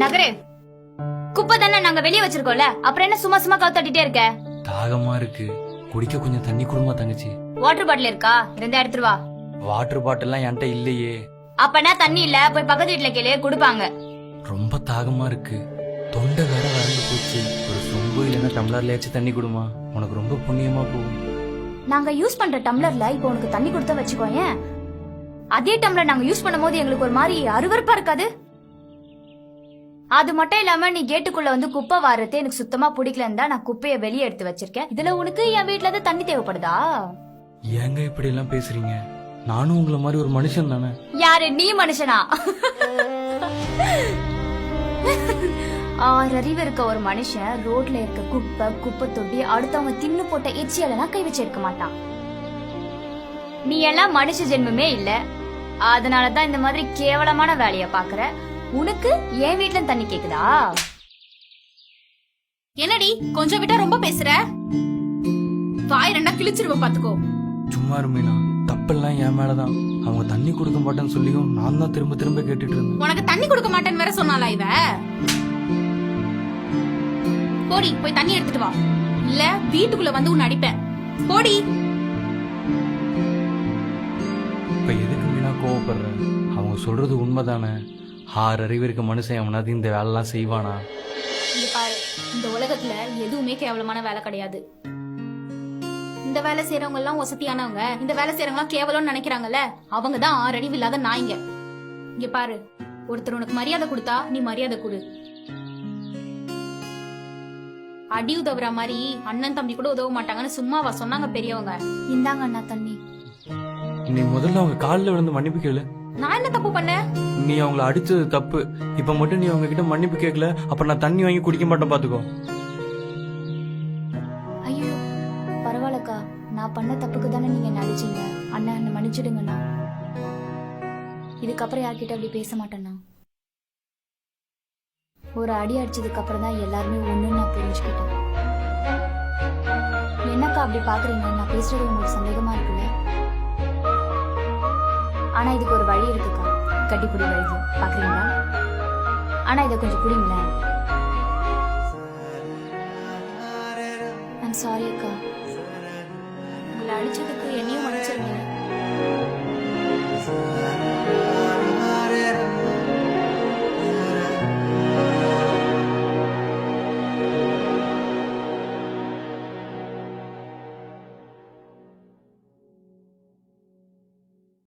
நகரு. குப்பை தானே நாங்க வெளியே வச்சிருக்கோம்ல, அப்புறம் என்ன சும்மா சும்மா கவுத்தட்டிட்டே இருக்க? தாகமா இருக்கு, குடிக்க கொஞ்சம் தண்ணி குடுமா தங்கச்சி. வாட்டர் பாட்டில் இருக்கா? இருந்தா எடுத்துட்டு வா. வாட்டர் பாட்டில்லாம் என்கிட்ட இல்லையே. அப்பனா தண்ணி இல்ல, போய் பக்கத்து வீட்டுல கேளு, குடுப்பாங்க. ரொம்ப தாகமா இருக்கு, தொண்டை வேற வறண்டு போச்சு. ஒரு சொம்பு இல்லைன்னா டம்ளர்லயாச்சும் தண்ணி குடுமா, உனக்கு ரொம்ப புண்ணியமா போகும். நாங்க யூஸ் பண்ற டம்ளர்ல இப்போ உனக்கு தண்ணி கொடுத்தா வச்சுக்கோயேன், அதே டம்ளர் நாங்க யூஸ் பண்ணும் போது எங்களுக்கு ஒரு மாதிரி அருவருப்பா இருக்காது? அது மட்டும் இல்லாம நீ கேட்டுக்குள்ள வந்து குப்பை வாரது எனக்கு சுத்தமா பிடிக்கலன்னு தான் நான் குப்பைய வெளியே எடுத்து வச்சிருக்கேன். இதுல உனக்கு என் வீட்டுல இருந்து தண்ணி தேவைப்படுதா? ஏங்க இப்படி எல்லாம் பேசுறீங்க? நானும் உங்களை மாதிரி ஒரு மனுஷன் தானே. யாரு நீ மனுஷனா? அறிவு இருக்க ஒரு மனுஷன் ரோட்ல இருக்க குப்பை குப்பை தொட்டி அடுத்தவங்க தின்னு போட்ட எச்சியெல்லாம் கை வச்சு இருக்க மாட்டான். நீ எல்லாம் மனுஷ ஜென்மமே இல்ல, அதனாலதான் இந்த மாதிரி கேவலமான வேலைய பாக்குற. உனக்கு என் வீட்டுல தண்ணி கேக்குதா? என்னடி கொஞ்சம் விட்டா ரொம்ப பேசுற? வாய் ரெண்டா கிழிச்சிருவ பாத்துக்கோ. சும்மா இருமீனா, தப்பெல்லாம் என் மேலதான். அவங்க தண்ணி கொடுக்க மாட்டேன்னு சொல்லியும் நான் தான் திரும்ப திரும்ப கேட்டுட்டு இருந்தேன். உனக்கு தண்ணி கொடுக்க மாட்டேன்னு வேற சொன்னாலா இவ? போடி போய் தண்ணி எடுத்துட்டு வா, இல்ல வீட்டுக்குள்ள வந்து உன்னை அடிப்பேன். போடி. இப்ப எதுக்கு மீனா கோவப்படுற? அவங்க சொல்றது உண்மைதானே. 6 அறிவு இருக்க மனுஷன் அவனாவது இந்த வேலைலாம் செய்வானா? இங்க பாரு, இந்த உலகத்துல எதுவுமே கேவலமான வேலை கிடையாது. இந்த வேலை செய்யறவங்க எல்லாம் வசதியானவங்க, இந்த வேலை செய்யறவங்க எல்லாம் கேவலம்னு நினைக்கிறாங்கல்ல, அவங்க தான் 6 அறிவு இல்லாத நாய்ங்க. இங்க பாரு, ஒருத்தர் உனக்கு மரியாதை கொடுத்தா நீ மரியாதை கொடு. அடி உதவுற மாதிரி அண்ணன் தம்பி கூட உதவ மாட்டாங்கன்னு சும்மாவா சொன்னாங்க பெரியவங்க? இந்தாங்க அண்ணா தண்ணி. நீ முதல்ல அவங்க காலில் விழுந்து மன்னிப்பு கேளு. நான் என்ன தப்பு பண்ண? நீ அவங்கள அடிச்சது தப்பு. இப்ப மட்டும் நீ அவங்க கிட்ட மன்னிப்பு கேட்கல, அப்ப நான் தண்ணி வாங்கி குடிக்க மாட்டேன் பாத்துக்கோ. ஐயோ பரவாயில்லக்கா, நான் பண்ண தப்புக்கு தானே நீங்க நடிச்சீங்க. அண்ணா என்ன மன்னிச்சிடுங்கண்ணா. இதுக்கப்புறம் யார்கிட்ட அப்படி பேச மாட்டேன்னா. ஒரு அடி அடிச்சதுக்கு அப்புறம் தான் எல்லாருமே ஒண்ணுன்னு நான் புரிஞ்சுக்கிட்டேன். என்னக்கா அப்படி பாக்குறீங்க? நான் பேசுறது உங்களுக்கு சந்தேகமா இருக்குல்ல? ஆனா இதுக்கு ஒரு வழி இருக்குக்கா, கட்டிப்புடி வழி. பாக்குறீங்களா? ஆனா இதை கொஞ்சம் புரியுங்களேன். ஐம் சாரி அக்கா, உங்களை அடிச்சதுக்கு என்னையும் மன்னிச்சிருங்க.